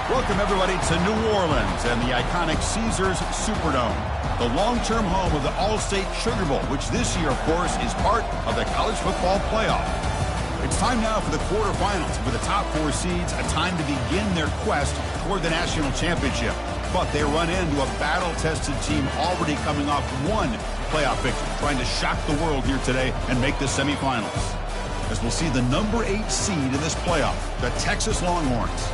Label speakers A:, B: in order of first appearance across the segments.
A: Welcome, everybody, to New Orleans and the iconic Caesars Superdome, the long-term home of the All-State Sugar Bowl, which this year, of course, is part of the college football playoff. It's time now for the quarterfinals, for the top 4 seeds, a time to begin their quest toward the national championship. But they run into a battle-tested team already coming off one playoff victory, trying to shock the world here today and make the semifinals. As we'll see the number 8 seed in this playoff, the Texas Longhorns,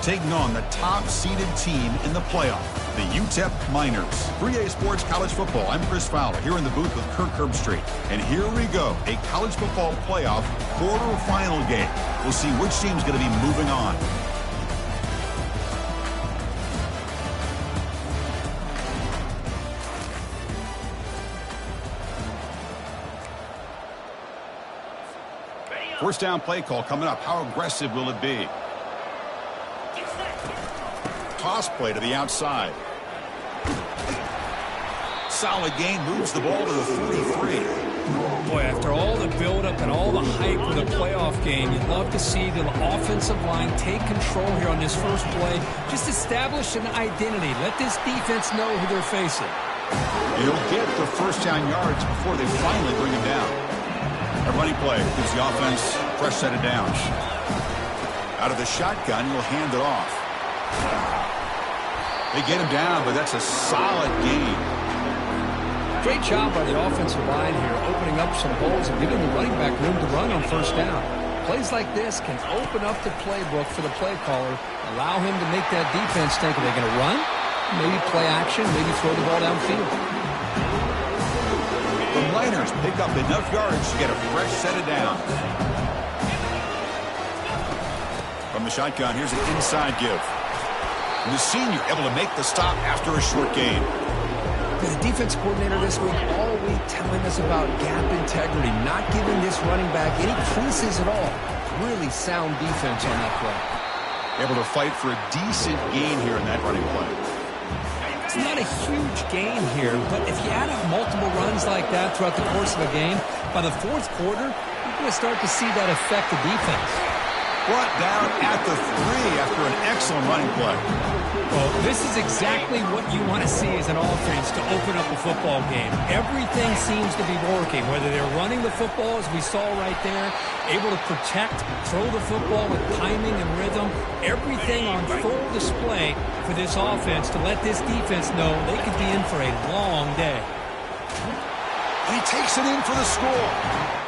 A: taking on the top-seeded team in the playoff, the UTEP Miners. 3A Sports College Football, I'm Chris Fowler, here in the booth with Kirk Herbstreit. And here we go, a college football playoff quarterfinal game. We'll see which team's going to be moving on. First down play call coming up. How aggressive will it be? Toss play to the outside. Solid gain, moves the ball to the 43.
B: Boy, after all the buildup and all the hype of the playoff game, you'd love to see the offensive line take control here on this first play. Just establish an identity. Let this defense know who they're facing.
A: He'll get the first down yards before they finally bring him down. A running play gives the offense a fresh set of downs. Out of the shotgun, he'll hand it off. They get him down, but that's a solid gain.
B: Great job by the offensive line here, opening up some holes and giving the running back room to run on first down. Plays like this can open up the playbook for the play caller, allow him to make that defense think, are they going to run? Maybe play action, maybe throw the ball downfield.
A: The Miners pick up enough yards to get a fresh set of downs. From the shotgun, here's an inside give. And the senior able to make the stop after a short gain.
B: The defense coordinator this week all week telling us about gap integrity, not giving this running back any creases at all. Really sound defense on that play.
A: Able to fight for a decent gain here in that running play.
B: It's not a huge gain here, but if you add up multiple runs like that throughout the course of a game, by the fourth quarter, you're going to start to see that affect the defense.
A: Brought down at the 3 after an excellent running play.
B: Well, this is exactly what you want to see as an offense to open up a football game. Everything seems to be working, whether they're running the football, as we saw right there, able to protect, throw the football with timing and rhythm. Everything on full display for this offense to let this defense know they could be in for a long day.
A: And he takes it in for the score.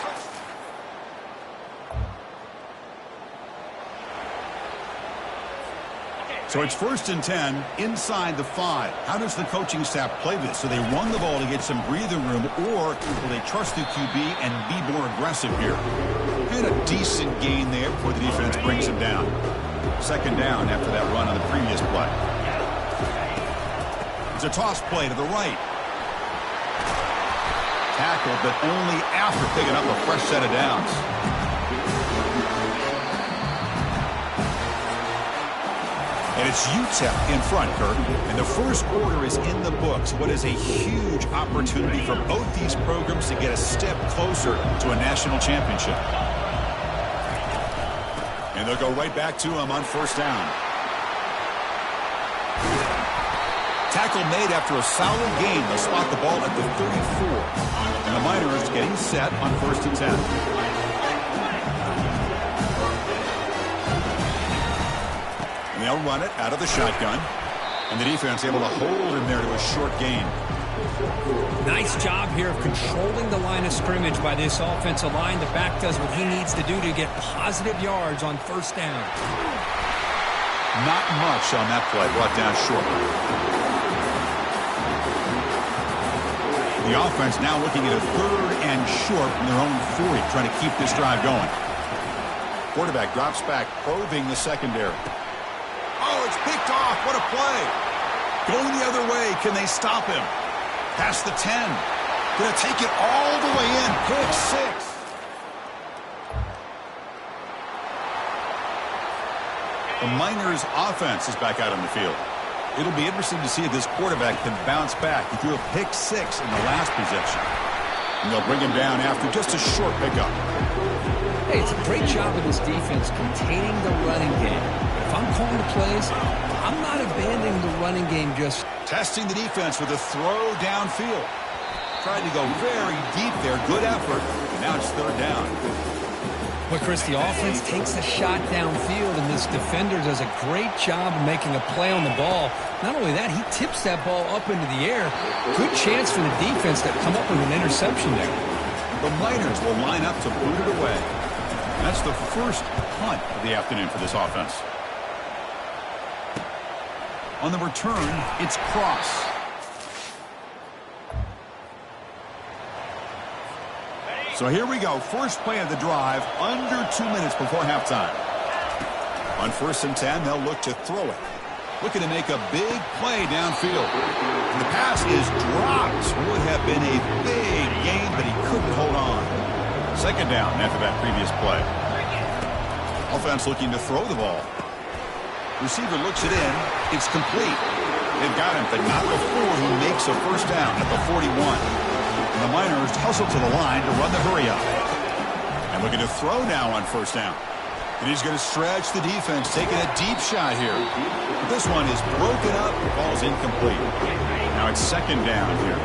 A: So it's 1st and 10 inside the 5. How does the coaching staff play this? So they run the ball to get some breathing room, or will they trust the QB and be more aggressive here? And a decent gain there before the defense brings him down. 2nd down after that run on the previous play. It's a toss play to the right. Tackled, but only after picking up a fresh set of downs. And it's UTEP in front, Kirk. And the first quarter is in the books. What is a huge opportunity for both these programs to get a step closer to a national championship. And they'll go right back to him on 1st down. Tackle made after a solid gain. They'll spot the ball at the 34. And the Miners getting set on 1st and 10. They'll run it out of the shotgun. And the defense able to hold him there to a short gain.
B: Nice job here of controlling the line of scrimmage by this offensive line. The back does what he needs to do to get positive yards on 1st down.
A: Not much on that play, brought down short. The offense now looking at a 3rd and short from their own 40, trying to keep this drive going. Quarterback drops back, probing the secondary. Oh, it's picked off. What a play. Going the other way. Can they stop him? Past the 10. Going to take it all the way in. Pick 6. The Miners' offense is back out on the field. It'll be interesting to see if this quarterback can bounce back. He threw a pick 6 in the last possession. And they'll bring him down after just a short pickup.
B: Hey, it's a great job of this defense containing the running game. But If I'm calling the plays, I'm not abandoning the running game just.
A: Testing the defense with a throw downfield. Tried to go very deep there. Good effort. Now it's third down.
B: But Chris, the offense takes a shot downfield, and this defender does a great job of making a play on the ball. Not only that, he tips that ball up into the air. Good chance for the defense to come up with an interception there.
A: The Miners will line up to boot it away. That's the first punt of the afternoon for this offense. On the return, it's Cross. So here we go. First play of the drive, under 2 minutes before halftime. On 1st and 10, they'll look to throw it. Looking to make a big play downfield. And the pass is dropped. Would have been a big gain, but he couldn't hold on. Second down after that previous play. Offense looking to throw the ball. Receiver looks it in. It's complete. They've got him, but not before he makes a first down at the 41. And the Miners hustle to the line to run the hurry up. And looking to throw now on first down. And he's going to stretch the defense, taking a deep shot here. But this one is broken up. Ball's incomplete. Now it's second down here.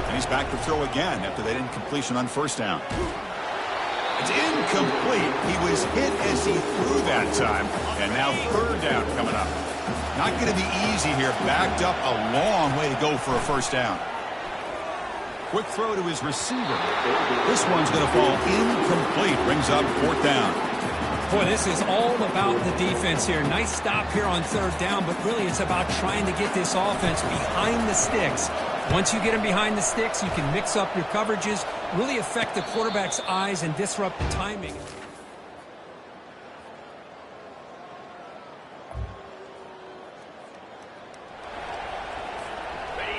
A: And he's back to throw again after that incompletion on first down. It's incomplete. He was hit as he threw that time. And now third down coming up. Not going to be easy here. Backed up a long way to go for a first down. Quick throw to his receiver. This one's going to fall incomplete. Brings up fourth down.
B: Boy, this is all about the defense here. Nice stop here on third down, but really it's about trying to get this offense behind the sticks. Once you get them behind the sticks, you can mix up your coverages, really affect the quarterback's eyes, and disrupt the timing.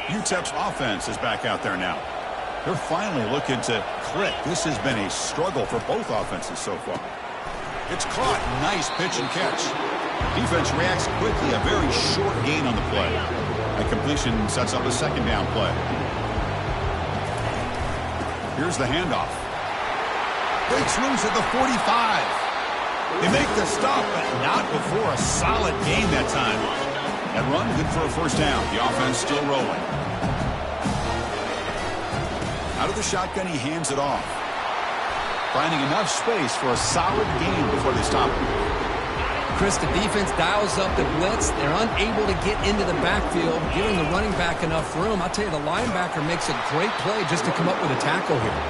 A: UTEP's offense is back out there now. They're finally looking to click. This has been a struggle for both offenses so far. It's caught. Nice pitch and catch. Defense reacts quickly. A very short gain on the play. A completion sets up a second down play. Here's the handoff. Breaks loose at the 45. They make the stop, but not before a solid gain that time. That run good for a first down. The offense still rolling. Out of the shotgun, he hands it off. Finding enough space for a solid gain before they stop him.
B: Chris, the defense dials up the blitz. They're unable to get into the backfield, giving the running back enough room. I'll tell you, the linebacker makes a great play just to come up with a tackle here.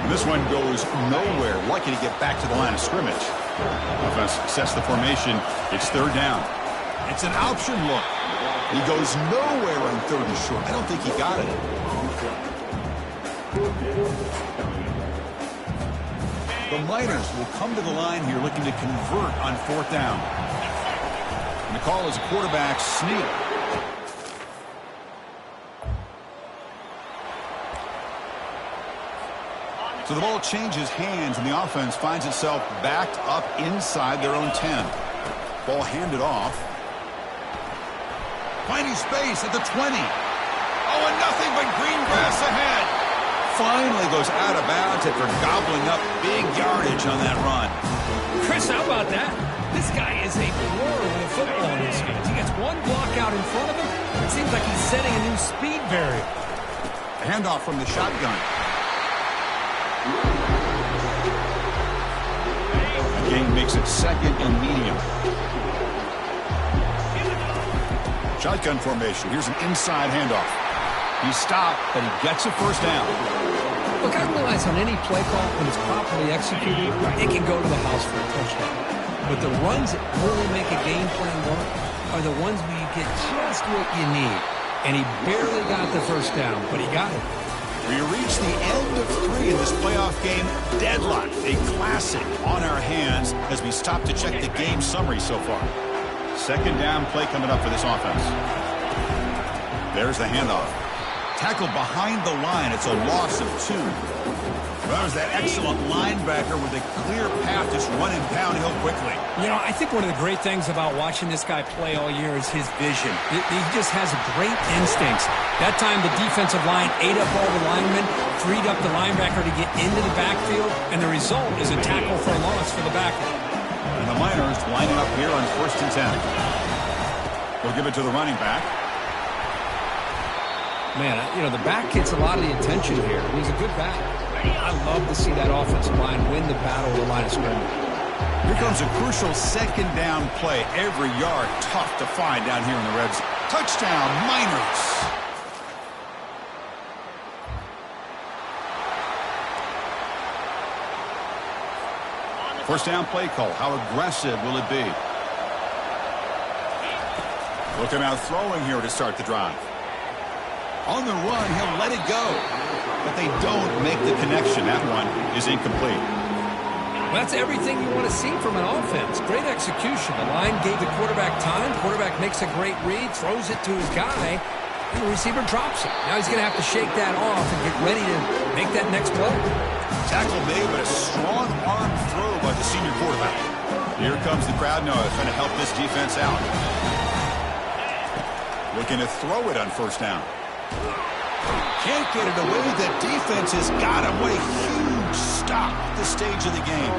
A: And this one goes nowhere. Lucky to get back to the line of scrimmage. Offense sets the formation. It's third down. It's an option look. He goes nowhere on third and short. I don't think he got it. The Miners will come to the line here looking to convert on fourth down. And the call is a quarterback sneak. So the ball changes hands and the offense finds itself backed up inside their own 10. Ball handed off. Finding space at the 20. Oh, and nothing but green grass ahead. Finally goes out of bounds after gobbling up big yardage on that run.
B: Chris, how about that? This guy is a blur with a football in his hands. He gets one block out in front of him. It seems like he's setting a new speed barrier.
A: A handoff from the shotgun. The game makes it second and medium. Shotgun formation. Here's an inside handoff. He stopped, but he gets a first down.
B: Look, I realize on any play call, when it's properly executed, it can go to the house for a touchdown. But the runs that really make a game plan work are the ones where you get just what you need. And he barely got the first down, but he got it.
A: We reach the end of 3 in this playoff game. Deadlock, a classic on our hands as we stop to check the game summary so far. Second down play coming up for this offense. There's the handoff. Tackled behind the line. It's a loss of 2. Well, there's that excellent linebacker with a clear path just running downhill quickly.
B: You know, I think one of the great things about watching this guy play all year is his vision. He just has great instincts. That time the defensive line ate up all the linemen, freed up the linebacker to get into the backfield, and the result is a tackle for a loss for the backer.
A: And the Miners lining up here on 1st and 10. They'll give it to the running back.
B: Man, you know, the back gets a lot of the attention here. He's a good back. I love to see that offensive line win the battle of the line of scrimmage.
A: Here comes a crucial 2nd down play. Every yard tough to find down here in the red zone. Touchdown, Miners. First down play call. How aggressive will it be? Looking out throwing here to start the drive. On the run, he'll let it go. But they don't make the connection. That one is incomplete.
B: Well, that's everything you want to see from an offense. Great execution. The line gave the quarterback time. Quarterback makes a great read, throws it to his guy, and the receiver drops it. Now he's going to have to shake that off and get ready to make that next play.
A: Tackle made, but a strong arm throw by the senior quarterback. Here comes the crowd noise trying to help this defense out. Looking to throw it on 1st down. Can't get it away. The defense has got him. What a huge stop at this stage of the game.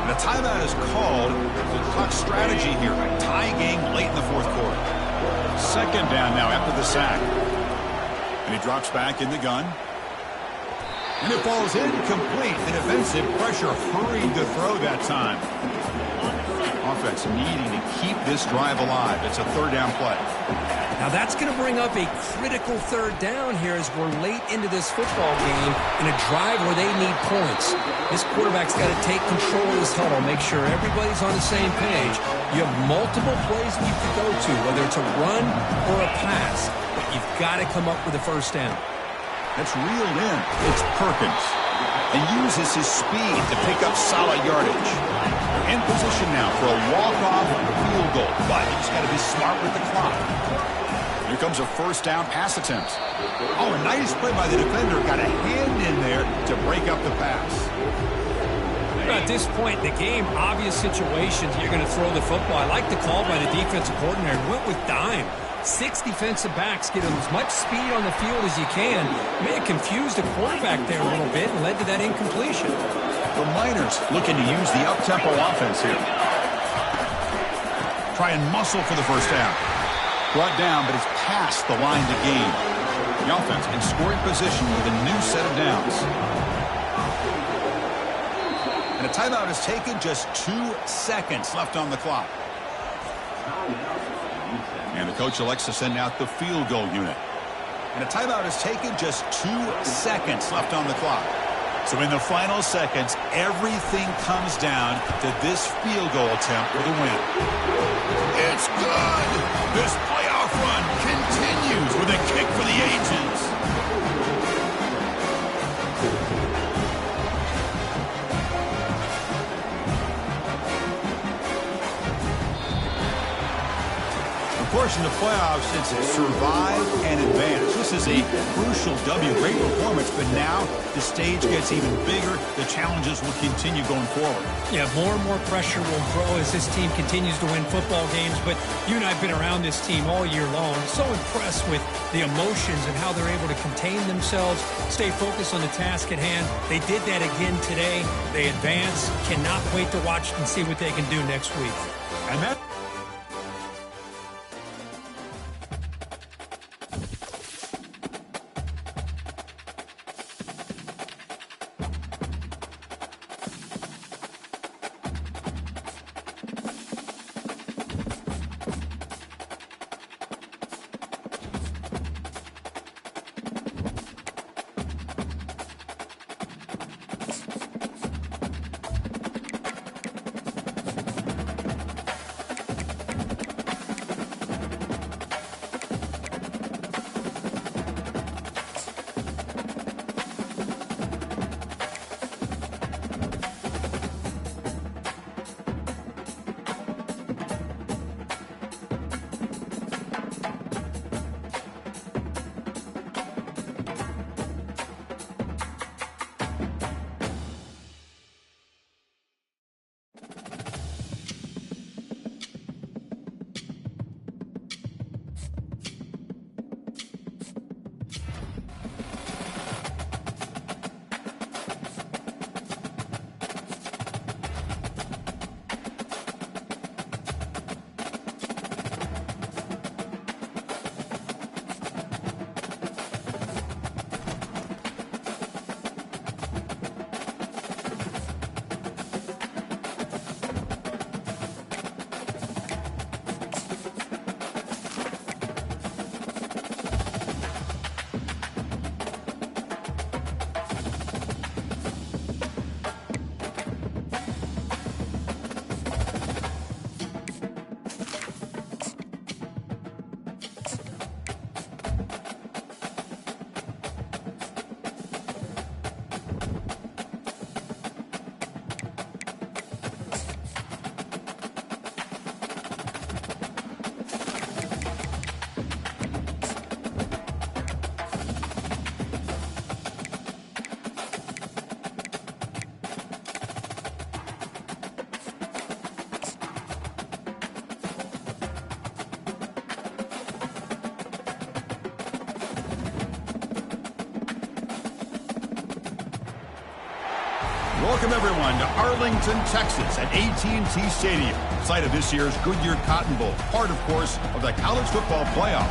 A: And a timeout is called for clock strategy here. A tie game late in the 4th quarter. 2nd down now after the sack. And he drops back in the gun. And it falls incomplete. The defensive pressure hurried the throw that time. Offense needing to keep this drive alive. It's a 3rd down play.
B: Now that's going to bring up a critical 3rd down here as we're late into this football game in a drive where they need points. This quarterback's got to take control of this huddle, make sure everybody's on the same page. You have multiple plays that you can go to, whether it's a run or a pass, but you've got to come up with a 1st down.
A: That's reeled in. It's Perkins. And uses his speed to pick up solid yardage. They're in position now for a walk-off field goal, but you just got to be smart with the clock. Here comes a 1st down pass attempt. Oh, a nice play by the defender. Got a hand in there to break up the pass.
B: At this point in the game, obvious situations, you're going to throw the football. I like the call by the defensive coordinator. Went with dime. 6 defensive backs get as much speed on the field as you can. May have confused the quarterback there a little bit and led to that incompletion.
A: The Miners looking to use the up-tempo offense here. Try and muscle for the 1st down. Brought down, but it's past the line to gain. The offense in scoring position with a new set of downs. And a timeout is taken. Just 2 seconds left on the clock. And the coach elects to send out the field goal unit. And a timeout is taken. Just 2 seconds left on the clock. So in the final seconds, everything comes down to this field goal attempt for the win. It's good! This playoff run continues with a kick for the ages. Of course, in the playoffs, it's survive and advance. This is a crucial W. Great performance, but now the stage gets even bigger. The challenges will continue going forward.
B: Yeah, more and more pressure will grow as this team continues to win football games. But you and I have been around this team all year long. So impressed with the emotions and how they're able to contain themselves, stay focused on the task at hand. They did that again today. They advance. Cannot wait to watch and see what they can do next week.
A: And that... Welcome, everyone, to Arlington, Texas at AT&T Stadium, site of this year's Goodyear Cotton Bowl, part, of course, of the college football playoff.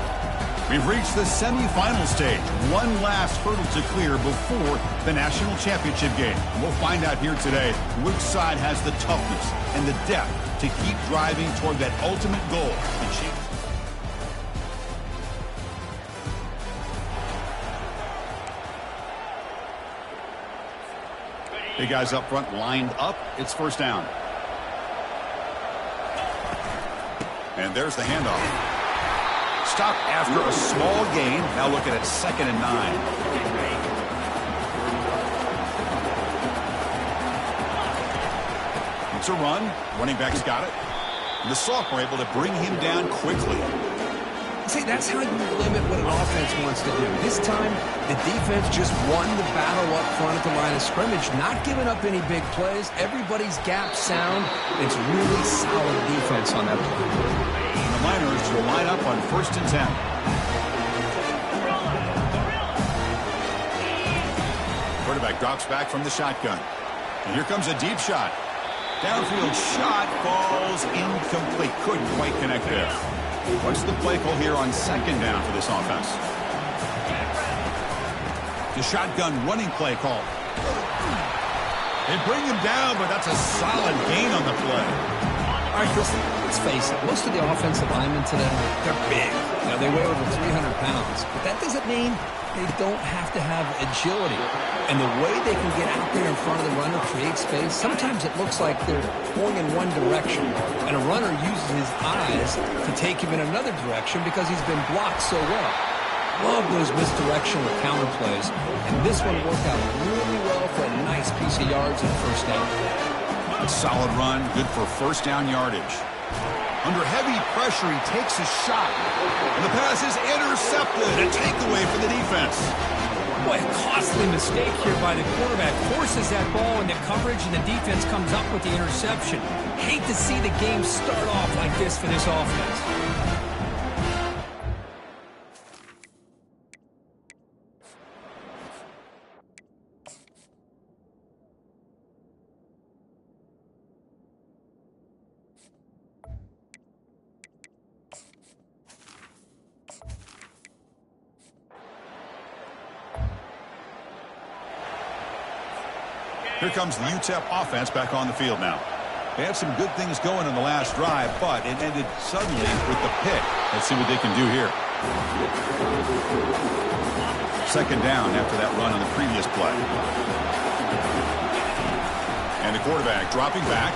A: We've reached the semifinal stage, one last hurdle to clear before the national championship game. And we'll find out here today which side has the toughness and the depth to keep driving toward that ultimate goal. Big guys up front lined up. It's first down. And there's the handoff. Stop after a small gain. Now looking at 2nd and 9. It's a run. Running back's got it. And the sophomore able to bring him down quickly.
B: See, that's how you limit what an offense wants to do. This time, the defense just won the battle up front at the line of scrimmage, not giving up any big plays. Everybody's gap sound. It's really solid defense on that play.
A: The Miners will line up on 1st and 10. Quarterback drops back from the shotgun. And here comes a deep shot. Downfield shot falls incomplete. Couldn't quite connect there. What's the play call here on 2nd down for this offense? The shotgun running play call. They bring him down, but that's a solid gain on the play.
B: All right, Chris, let's face it. Most of the offensive linemen today, they're big. You know, they weigh over 300 pounds. But that doesn't mean they don't have to have agility. And the way they can get out there in front of the runner, create space, sometimes it looks like they're going in one direction. And a runner uses his eyes to take him in another direction because he's been blocked so well. Love those misdirection or counter plays. And this one worked out really well for a nice piece of yards and first down.
A: A solid run, good for first down yardage. Under heavy pressure, he takes a shot. And the pass is intercepted. A takeaway for the defense.
B: Boy, a costly mistake here by the quarterback. Forces that ball into coverage, and the defense comes up with the interception. Hate to see the game start off like this for this offense.
A: Here comes the UTEP offense back on the field now. They had some good things going in the last drive, but it ended suddenly with the pick. Let's see what they can do here. 2nd down after that run on the previous play. And the quarterback dropping back.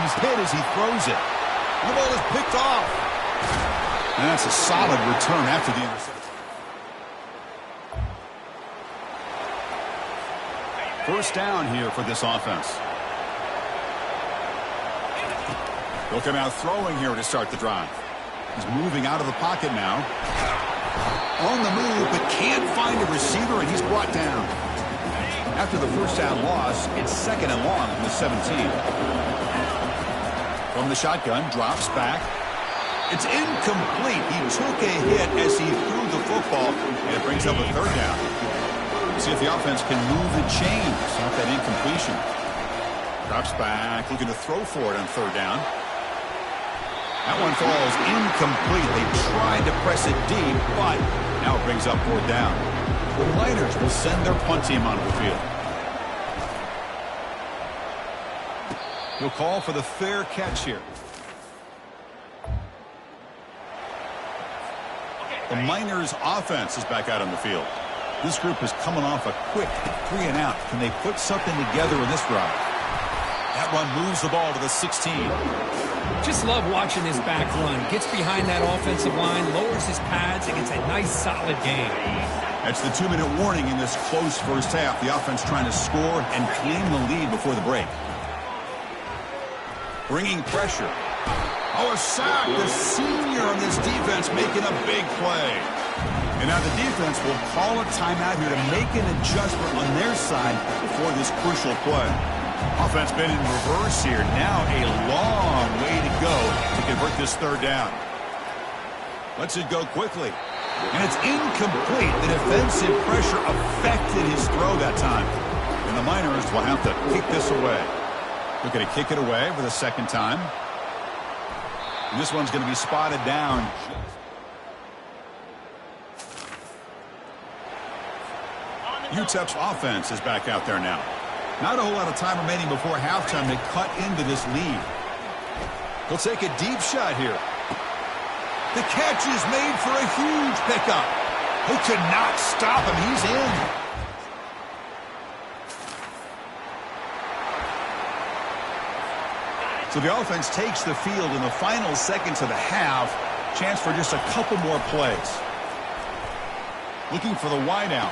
A: He's hit as he throws it. And the ball is picked off. And that's a solid return after the interception. First down here for this offense. They'll come out throwing here to start the drive. He's moving out of the pocket now. On the move, but can't find a receiver, and he's brought down. After the first down loss, it's 2nd and long from the 17. From the shotgun, drops back. It's incomplete. He took a hit as he threw the football, and it brings up a 3rd down. See if the offense can move the chains off that incompletion. Drops back, looking to throw for it on 3rd down. That one falls incomplete. They tried to press it deep, but now it brings up 4th down. The Miners will send their punt team onto the field. He'll call for the fair catch here. The Miners offense is back out on the field. This group is coming off a quick 3 and out. Can they put something together in this drive? That run moves the ball to the 16.
B: Just love watching this back run. Gets behind that offensive line, lowers his pads, and gets a nice solid gain.
A: That's the 2-minute warning in this close first half. The offense trying to score and claim the lead before the break. Bringing pressure. Oh, a sack. The senior on this defense making a big play. And now the defense will call a timeout here to make an adjustment on their side before this crucial play. Offense been in reverse here. Now a long way to go to convert this 3rd down. Lets it go quickly. And it's incomplete. The defensive pressure affected his throw that time. And the Miners will have to kick this away. They're going to kick it away for the second time. And this one's going to be spotted down. UTEP's offense is back out there now. Not a whole lot of time remaining before halftime to cut into this lead. He'll take a deep shot here. The catch is made for a huge pickup. Who could not stop him? He's in. So the offense takes the field in the final seconds of the half. Chance for just a couple more plays. Looking for the wide out.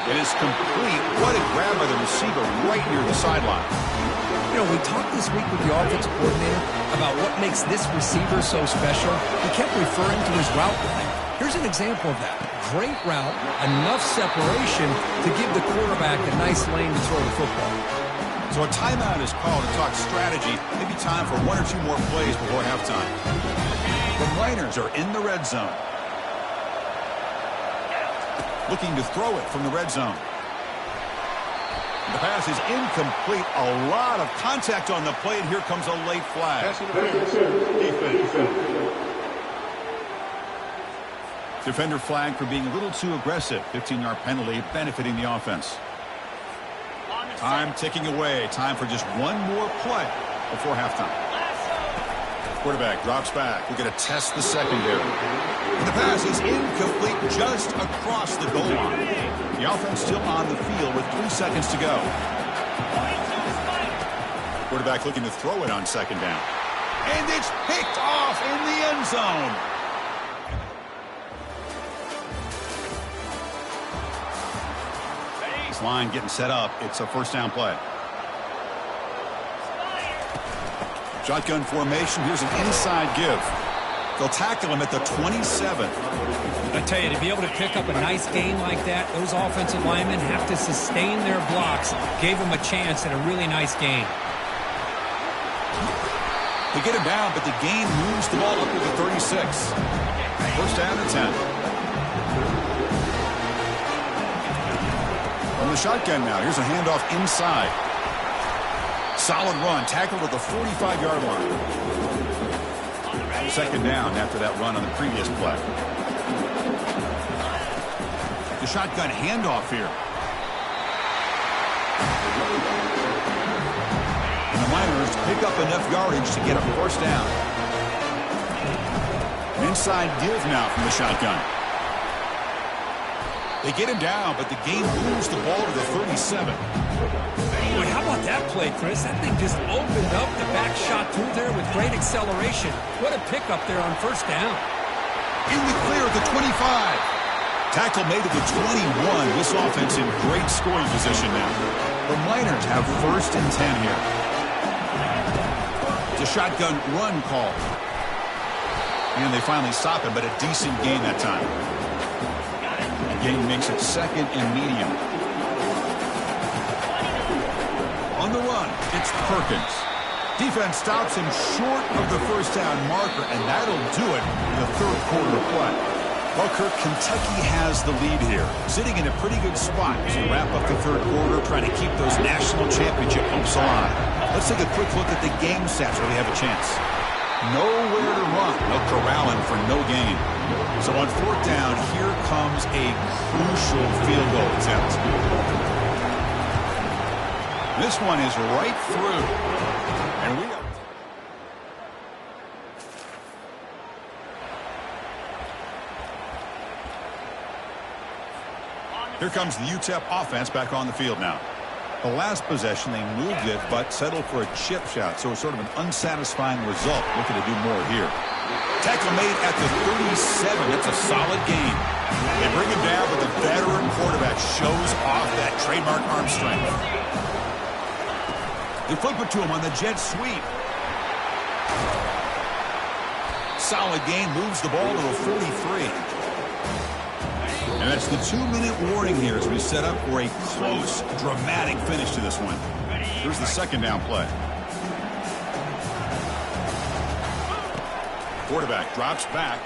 A: It is complete. What a grab by the receiver right near the sideline.
B: You know, we talked this week with the offensive coordinator about what makes this receiver so special. He kept referring to his route running. Here's an example of that. Great route, enough separation to give the quarterback a nice lane to throw the football.
A: So a timeout is called to talk strategy. Maybe time for one or two more plays before halftime. The Miners are in the red zone. Looking to throw it from the red zone. The pass is incomplete. A lot of contact on the play, and here comes a late flag. Defender flag for being a little too aggressive. 15-yard penalty benefiting the offense. Time ticking away. Time for just one more play before halftime. Quarterback drops back. We're going to test the secondary. And the pass is incomplete just across the goal line. The offense still on the field with 3 seconds to go. Quarterback looking to throw it on second down. And it's picked off in the end zone. This line getting set up. It's a first down play. Shotgun formation. Here's an inside give. They'll tackle him at the 27.
B: I tell you, to be able to pick up a nice gain like that, those offensive linemen have to sustain their blocks. Gave him a chance and a really nice gain.
A: They get him down, but the gain moves the ball up to the 36. First down and 10. From the shotgun now. Here's a handoff inside. Solid run. Tackled at the 45-yard line. Second down after that run on the previous play. The shotgun handoff here. And the Miners pick up enough yardage to get a first down. An inside give now from the shotgun. They get him down, but the game moves the ball to the 37.
B: Boy, how about that play, Chris? That thing just opened up. The back shot through there with great acceleration. What a pickup there on first down.
A: In the clear at the 25. Tackle made at the 21. This offense in great scoring position now. The Miners have first and 10 here. It's a shotgun run call. And they finally stop him, but a decent gain that time. The gain makes it second and medium. On the run, it's Perkins. Defense stops him short of the first down marker, and that'll do it in the third quarter of play. Well, Kirk, Kentucky has the lead here, sitting in a pretty good spot as we wrap up the third quarter, trying to keep those national championship hopes alive. Let's take a quick look at the game stats where they have a chance. Nowhere to run. No corralling for no gain. So on fourth down, here comes a crucial field goal attempt. This one is right through. And we are. Here comes the UTEP offense back on the field now. The last possession, they moved it, but settled for a chip shot. So it's sort of an unsatisfying result. Looking to do more here. Tackle made at the 37. That's a solid gain. They bring him down, but the veteran quarterback shows off that trademark arm strength. They flip it to him on the jet sweep. Solid gain, moves the ball to the 43. And that's the 2-minute warning here as we set up for a close, dramatic finish to this one. Here's the second down play. Quarterback drops back.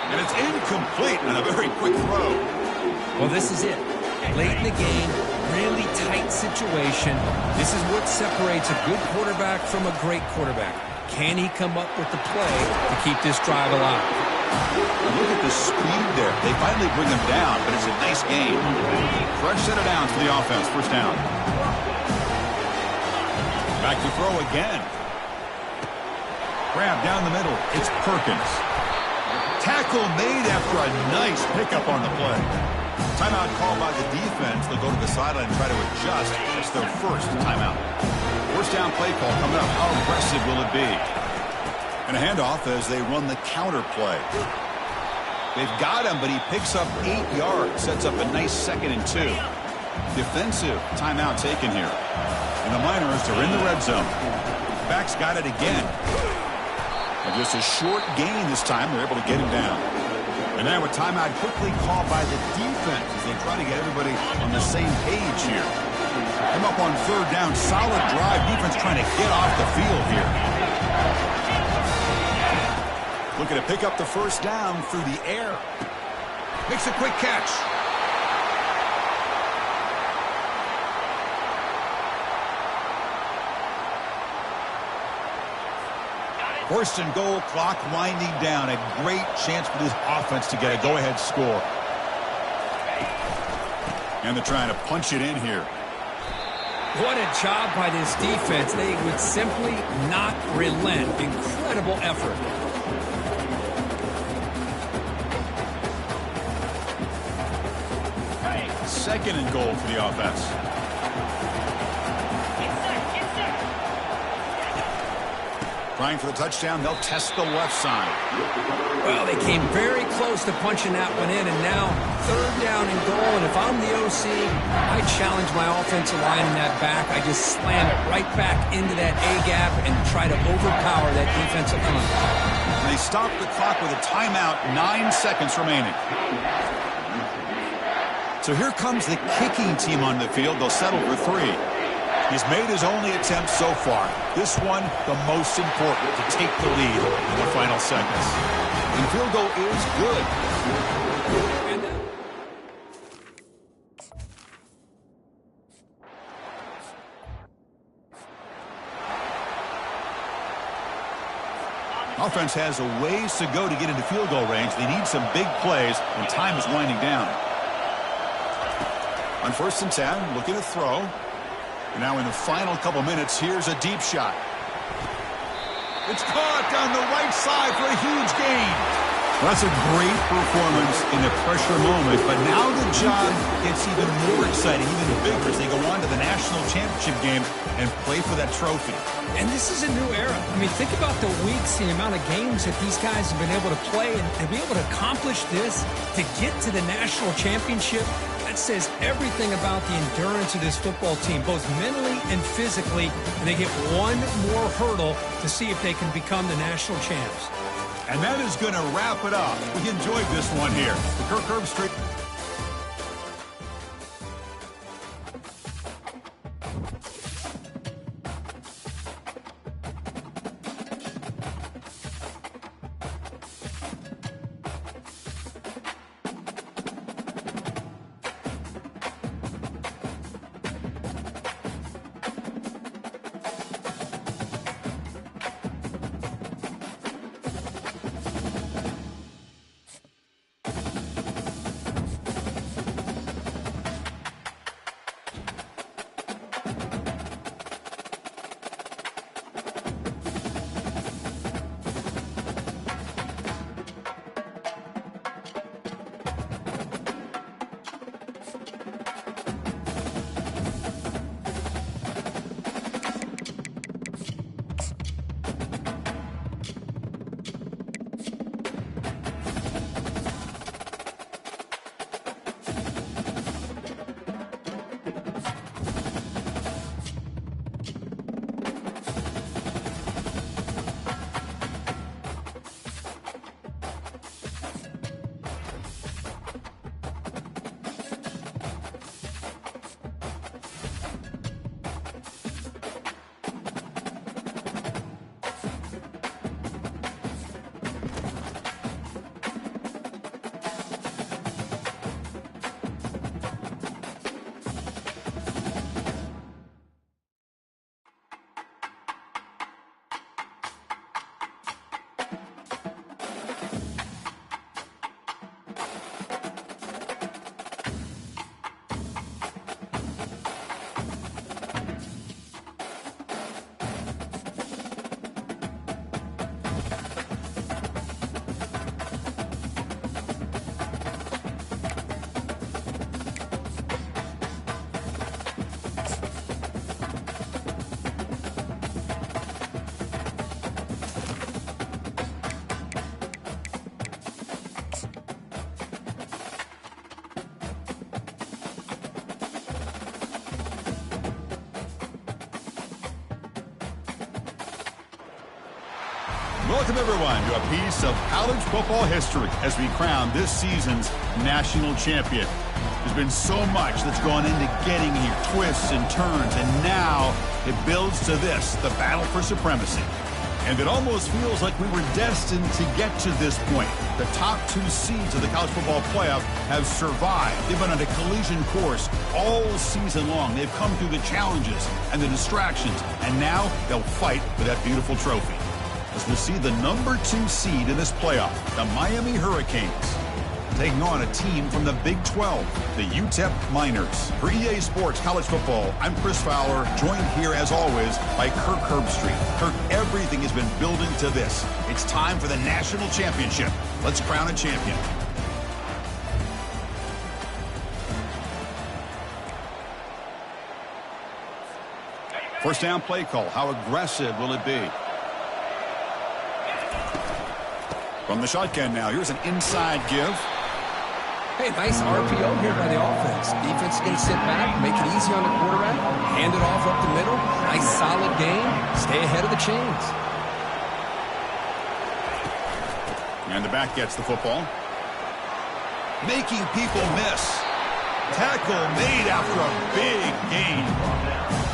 A: And it's incomplete on a very quick throw.
B: Well, this is it. Late in the game, really tight situation. This is what separates a good quarterback from a great quarterback. Can he come up with the play to keep this drive alive?
A: Look at the speed there. They finally bring him down, but it's a nice game. Fresh set of downs for the offense. First down. Back to throw again. Grab down the middle. It's Perkins. Tackle made after a nice pickup on the play. Timeout called by the defense. They'll go to the sideline and try to adjust. It's their first timeout. First down play call coming up. How aggressive will it be? And a handoff as they run the counter play. They've got him, but he picks up 8 yards. Sets up a nice 2nd and 2. Defensive timeout taken here. And the Miners are in the red zone. Backs got it again. And just a short gain this time. They're able to get him down. And now a timeout quickly called by the defense as they try to get everybody on the same page here. Come up on 3rd down. Solid drive. Defense trying to get off the field here. Looking to pick up the first down through the air. Makes a quick catch. First and goal, clock winding down. A great chance for this offense to get a go-ahead score. And they're trying to punch it in here.
B: What a job by this defense. They would simply not relent. Incredible effort.
A: Second and goal for the offense. Trying for the touchdown. They'll test the left side.
B: Well, they came very close to punching that one in, and now 3rd down and goal. And if I'm the OC, I challenge my offensive line in that back. I just slam it right back into that A-gap and try to overpower that defensive front.
A: And they stop the clock with a timeout. 9 seconds remaining. So here comes the kicking team on the field. They'll settle for 3. He's made his only attempt so far. This one, the most important, to take the lead in the final seconds. And field goal is good. Offense has a ways to go to get into field goal range. They need some big plays, and time is winding down. On 1st and 10, looking to throw. And now in the final couple minutes, here's a deep shot. It's caught down the right side for a huge gain. Well, that's a great performance in the pressure moment, but now the job gets even more exciting, even bigger as they go on to the national championship game and play for that trophy.
B: And this is a new era. I mean, think about the weeks, the amount of games that these guys have been able to play, and to be able to accomplish this, to get to the national championship, that says everything about the endurance of this football team, both mentally and physically, and they get one more hurdle to see if they can become the national champs.
A: And that is going to wrap it up. We enjoyed this one here. The Kirk Herbstreit. Welcome, everyone, to a piece of college football history as we crown this season's national champion. There's been so much that's gone into getting here, twists and turns, and now it builds to this, the battle for supremacy. And it almost feels like we were destined to get to this point. The top 2 seeds of the college football playoff have survived. They've been on a collision course all season long. They've come through the challenges and the distractions, and now they'll fight for that beautiful trophy. As we'll see the number 2 seed in this playoff, the Miami Hurricanes, taking on a team from the Big 12, the UTEP Miners. For EA Sports College Football, I'm Chris Fowler, joined here as always by Kirk Herbstreit. Kirk, everything has been building to this. It's time for the national championship. Let's crown a champion. First down play call. How aggressive will it be? From the shotgun now, here's an inside give.
B: Hey, nice RPO here by the offense. Defense is going to sit back, make it easy on the quarterback, hand it off up the middle. Nice solid game. Stay ahead of the chains.
A: And the back gets the football. Making people miss. Tackle made after a big gain.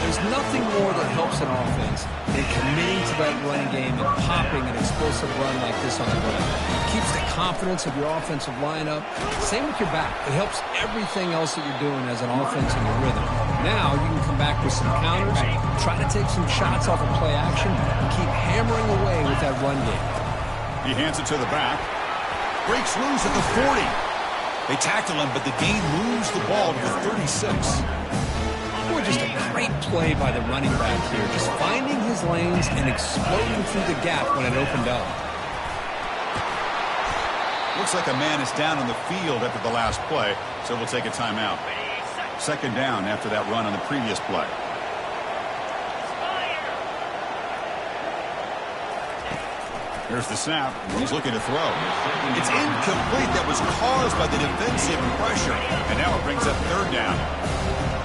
B: There's nothing more that helps an offense than committing to that running game and popping an explosive run like this on the ground. It keeps the confidence of your offensive lineup. Same with your back. It helps everything else that you're doing as an offense in your rhythm. Now you can come back with some counters, try to take some shots off of play action, and keep hammering away with that run game.
A: He hands it to the back. Breaks loose at the 40. They tackle him, but the gain moves the ball to the 36.
B: Boy, just a great play by the running back here. Just finding his lanes and exploding through the gap when it opened up.
A: Looks like a man is down on the field after the last play, so we'll take a timeout. Second down after that run on the previous play. Here's the snap. He's looking to throw. It's incomplete. That was caused by the defensive pressure. And now it brings up third down.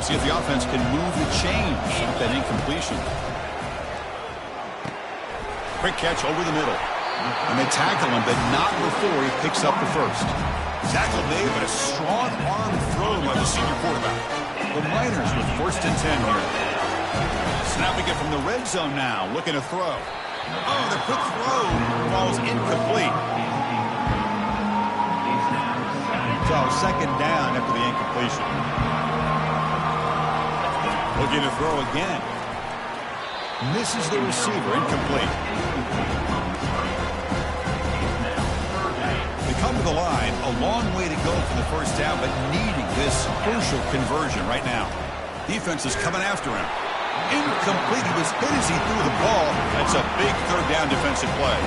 A: See if the offense can move the chains with that incompletion. Quick catch over the middle. And they tackle him, but not before he picks up the first. Tackle made, but a strong arm throw by the senior quarterback. The Miners with first and 10 here. Snapping it from the red zone now, looking to throw. Oh, the quick throw falls incomplete. So second down after the incompletion. Looking to throw again. Misses the receiver, incomplete. They come to the line, a long way to go for the first down, but needing this crucial conversion right now. Defense is coming after him. Incomplete. He was hit as he threw the ball. That's a big third down defensive play.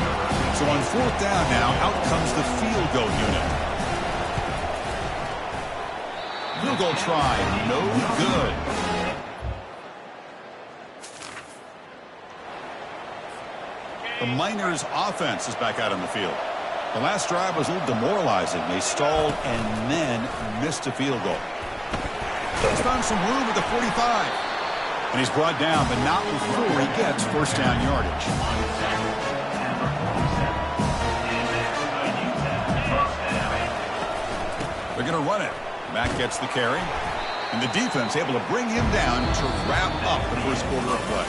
A: So on fourth down now, out comes the field goal unit. Field goal try, no good. The Miners' offense is back out on the field. The last drive was a little demoralizing. They stalled and then missed a field goal. He's found some room at the 45. And he's brought down, but not before he gets first down yardage. They're going to run it. Mack gets the carry. And the defense able to bring him down to wrap up the first quarter of play.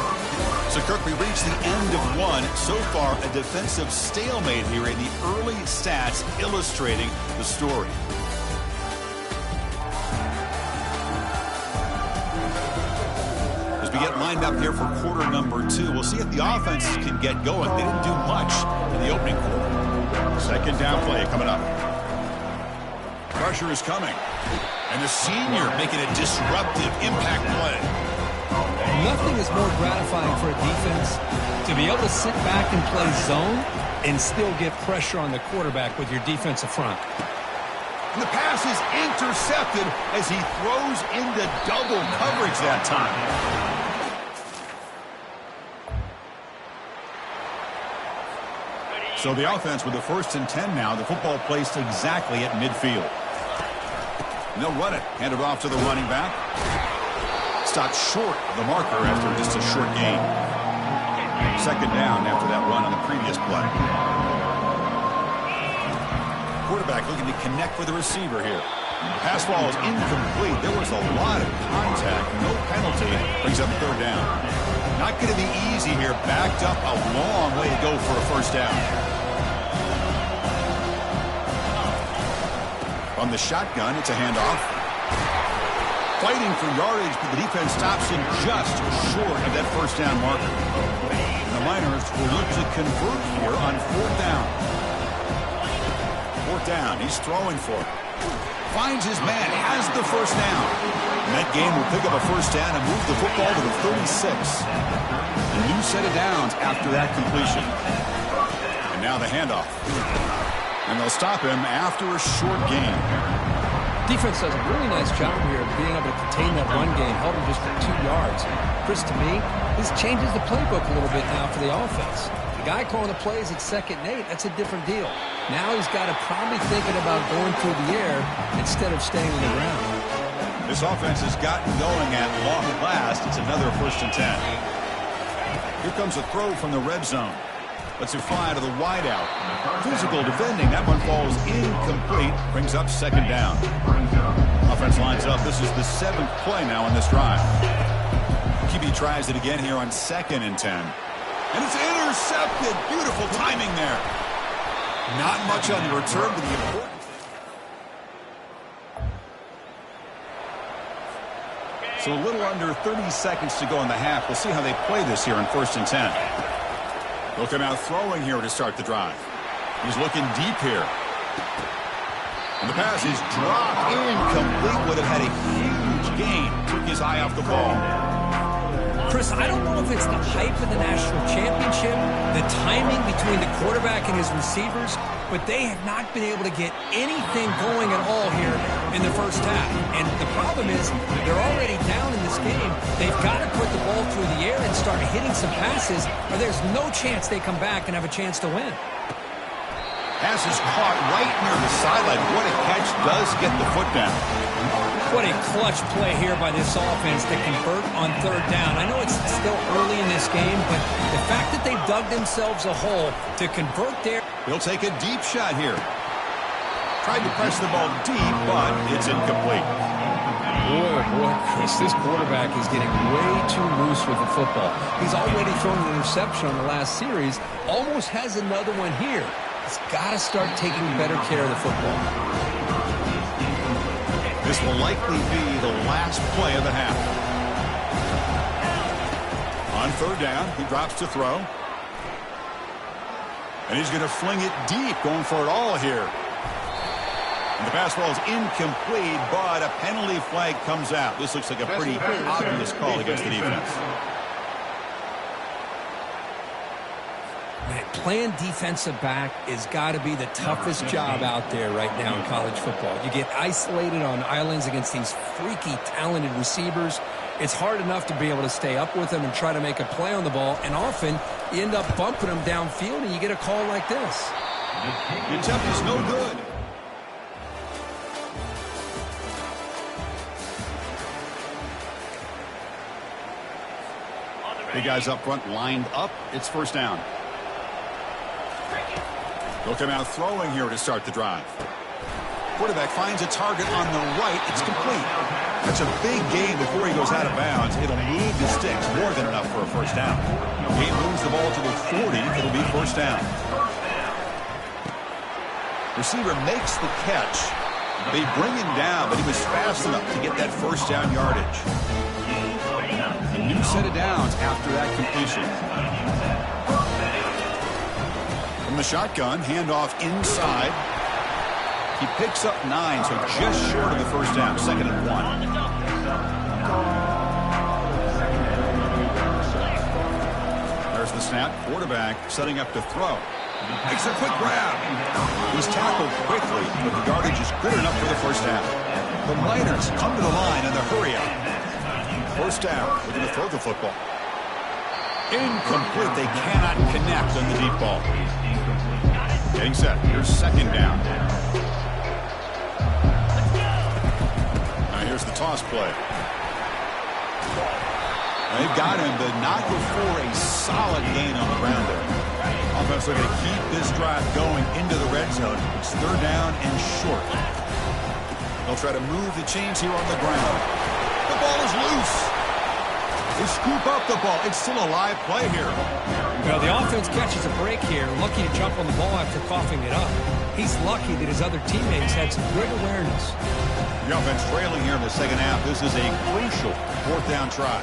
A: So, Kirk, we reached the end of one. So far, a defensive stalemate here in the early stats illustrating the story. We get lined up here for quarter number 2. We'll see if the offense can get going. They didn't do much in the opening quarter. Second down play coming up. Pressure is coming. And the senior making a disruptive impact play.
B: Nothing is more gratifying for a defense to be able to sit back and play zone and still get pressure on the quarterback with your defensive front.
A: And the pass is intercepted as he throws into double coverage that time. So the offense with the first and 10 now. The football placed exactly at midfield. And they'll run it. Hand it off to the running back. Stopped short of the marker after just a short gain. Second down after that run on the previous play. Quarterback looking to connect with the receiver here. Pass ball is incomplete. There was a lot of contact. No penalty. Brings up third down. Not going to be easy here. Backed up a long way to go for a first down. From the shotgun, it's a handoff. Fighting for yardage, but the defense stops him just short of that first down marker. And the Miners will look to convert here on fourth down. Fourth down. He's throwing for it. Finds his man, has the first down. And that game will pick up a first down and move the football to the 36. A new set of downs after that completion. And now the handoff. And they'll stop him after a short gain.
B: Defense does a really nice job here of being able to contain that run game, held him just for 2 yards. Chris, to me, this changes the playbook a little bit now for the offense. The guy calling the plays at 2nd and 8, that's a different deal. Now he's got to probably thinking about going through the air instead of staying on the ground.
A: This offense has gotten going at long last. It's another 1st and 10. Here comes a throw from the red zone. Lets it fly to the wideout. Physical defending. That one falls incomplete. Brings up 2nd down. Offense lines up. This is the 7th play now on this drive. QB tries it again here on 2nd and 10. And it's intercepted. Beautiful timing there. Not much on the return, but the important. So a little under 30 seconds to go in the half. We'll see how they play this here on 1st and 10. They'll come out throwing here to start the drive. He's looking deep here. And the pass is dropped. Incomplete. Would have had a huge gain. Took his eye off the ball.
B: Chris, I don't know if it's the hype of the national championship, the timing between the quarterback and his receivers, but they have not been able to get anything going at all here in the first half. And the problem is they're already down in this game. They've got to put the ball through the air and start hitting some passes, or there's no chance they come back and have a chance to win.
A: Pass is caught right near the sideline. What a catch. Does get the foot down.
B: What a clutch play here by this offense to convert on 3rd down. I know it's still early in this game, but the fact that they've dug themselves a hole to convert there.
A: He'll take a deep shot here. Tried to press the ball deep, but it's incomplete.
B: Boy, Chris, this quarterback is getting way too loose with the football. He's already thrown an interception on the last series, almost has another one here. He's got to start taking better care of the football.
A: This will likely be the last play of the half. On 3rd down, he drops to throw. And he's going to fling it deep, going for it all here. And the pass ball is incomplete, but a penalty flag comes out. This looks like a pretty obvious call against the defense.
B: Man, playing defensive back has got to be the toughest job out there right now in college football. You get isolated on islands against these freaky, talented receivers. It's hard enough to be able to stay up with them and try to make a play on the ball, and often you end up bumping them downfield and you get a call like this.
A: The attempt is no good. Big guys up front lined up. It's 1st down. They'll come out throwing here to start the drive. Quarterback finds a target on the right. It's complete. That's a big gain before he goes out of bounds. It'll move the sticks more than enough for a 1st down. Game moves the ball to the 40. It'll be 1st down. Receiver makes the catch. They bring him down, but he was fast enough to get that 1st down yardage. A new set of downs after that completion. From the shotgun, handoff inside. He picks up 9, so just short of the 1st down. 2nd and 1. There's the snap. Quarterback setting up to throw. Makes a quick grab. He's tackled quickly, but the yardage is good enough for the 1st down. The Miners come to the line in the hurry-up. 1st down. Looking to throw the football. Incomplete. They cannot connect on the deep ball. Getting set. Here's 2nd down. Now here's the toss play. They've got him, but not before a solid gain on the ground there. Offense looking to keep this drive going into the red zone. It's third down and short. They'll try to move the chains here on the ground. The ball is loose. They scoop up the ball. It's still a live play here.
B: Well, the offense catches a break here. Lucky to jump on the ball after coughing it up. He's lucky that his other teammates had some great awareness.
A: The offense trailing here in the second half. This is a crucial fourth down try.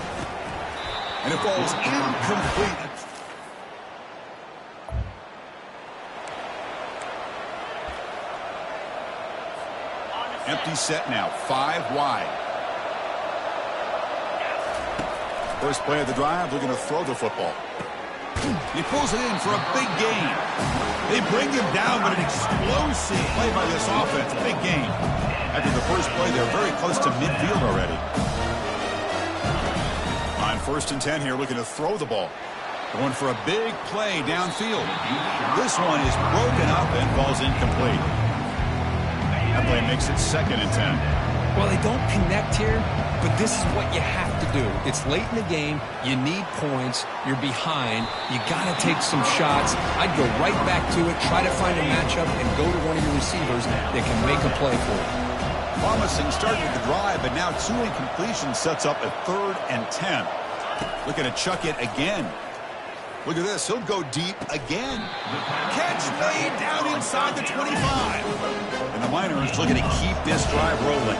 A: And it falls incomplete. Empty set now, 5 wide. First play of the drive, looking to throw the football. He pulls it in for a big gain. They bring him down, but an explosive play by this offense. Big gain. After the first play, they're very close to midfield already. On 1st and 10 here, looking to throw the ball. Going for a big play downfield. This one is broken up and falls incomplete. That play makes it 2nd and 10.
B: Well, they don't connect here, but this is what you have to do. It's late in the game. You need points. You're behind. You got to take some shots. I'd go right back to it, try to find a matchup, and go to one of your receivers that can make a play for you.
A: Promising start to the drive, but now 2 incompletions sets up a 3rd and 10. Looking to chuck it again. Look at this. He'll go deep again. Catch made down inside the 25. And the Miners looking to keep this drive rolling.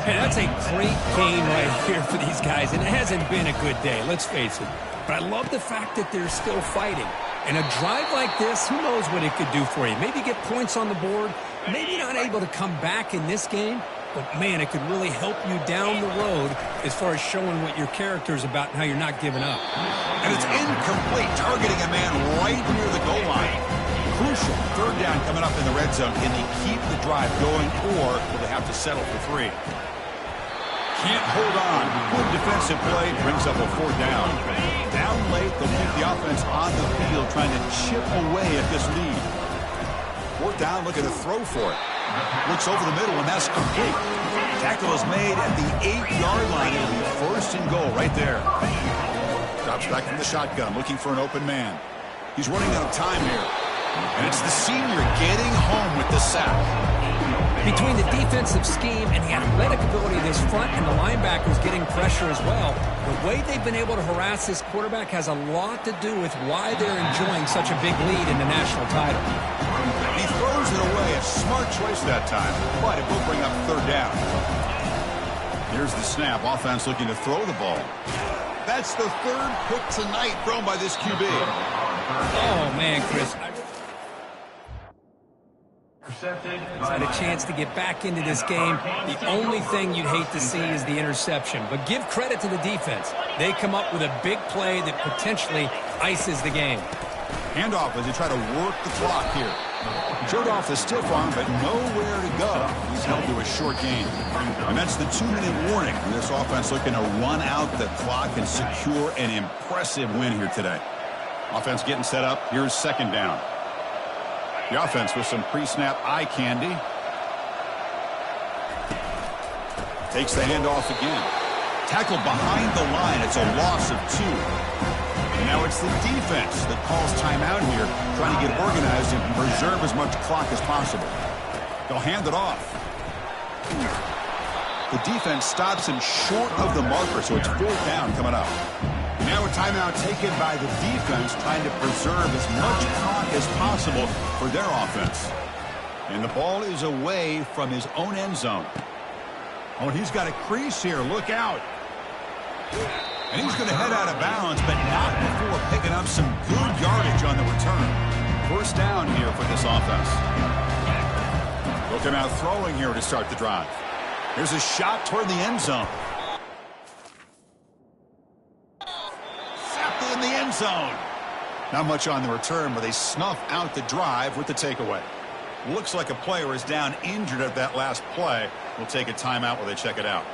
B: Hey, that's a great gain right here for these guys, and it hasn't been a good day, let's face it. But I love the fact that they're still fighting. And a drive like this, who knows what it could do for you. Maybe get points on the board, maybe not able to come back in this game, but, man, it could really help you down the road as far as showing what your character is about and how you're not giving up.
A: And it's incomplete, targeting a man right near the goal line. Crucial 3rd down coming up in the red zone. Can they keep the drive going, or will they have to settle for 3? Can't hold on. Good defensive play brings up a 4th down. Down late, they'll keep the offense on the field, trying to chip away at this lead. 4th down, looking to throw for it. Looks over the middle, and that's complete. Tackle is made at the 8-yard line. It'll be 1st and goal right there. Drops back from the shotgun, looking for an open man. He's running out of time here. And it's the senior getting home with the sack.
B: Between the defensive scheme and the athletic ability of this front and the linebackers getting pressure as well, the way they've been able to harass this quarterback has a lot to do with why they're enjoying such a big lead in the national title.
A: He throws it away. A smart choice that time, but it will bring up 3rd down. Here's the snap. Offense looking to throw the ball. That's the 3rd pick tonight thrown by this QB.
B: Oh, man, Chris. Had a chance to get back into this game. The only thing you'd hate to see is the interception. But give credit to the defense. They come up with a big play that potentially ices the game.
A: Handoff as they try to work the clock here. Showed off the stiff arm, but nowhere to go. He's held to a short gain. And that's the 2-minute warning. This offense looking to run out the clock and secure an impressive win here today. Offense getting set up. Here's 2nd down. The offense with some pre-snap eye candy. Takes the handoff again. Tackled behind the line. It's a loss of 2. And now it's the defense that calls timeout here, trying to get organized and preserve as much clock as possible. They'll hand it off. The defense stops him short of the marker, so it's 4th down coming up. Now a timeout taken by the defense, trying to preserve as much clock as possible for their offense. And the ball is away from his own end zone. Oh, and he's got a crease here. Look out. And he's going to head out of bounds, but not before picking up some good yardage on the return. 1st down here for this offense. Looking out throwing here to start the drive. Here's a shot toward the end zone. Zapped in the end zone. Not much on the return, but they snuff out the drive with the takeaway. Looks like a player is down injured at that last play. We'll take a timeout while they check it out.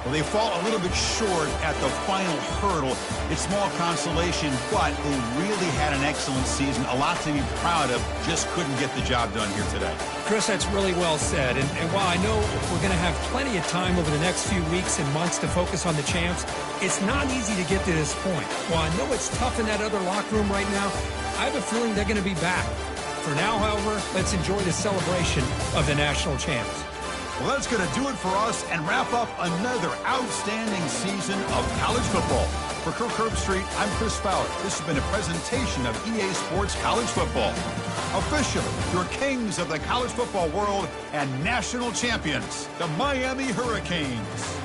A: Well, they fall a little bit short at the final hurdle. It's small consolation, but they really had an excellent season. A lot to be proud of. Just couldn't get the job done here today.
B: Chris, that's really well said. And while I know we're going to have plenty of time over the next few weeks and months to focus on the champs, it's not easy to get to this point. While I know it's tough in that other locker room right now, I have a feeling they're going to be back. For now, however, let's enjoy the celebration of the national champs.
A: Well, that's going to do it for us and wrap up another outstanding season of college football. For Kirk Herbstreit, I'm Chris Fowler. This has been a presentation of EA Sports College Football. Officially, your kings of the college football world and national champions, the Miami Hurricanes.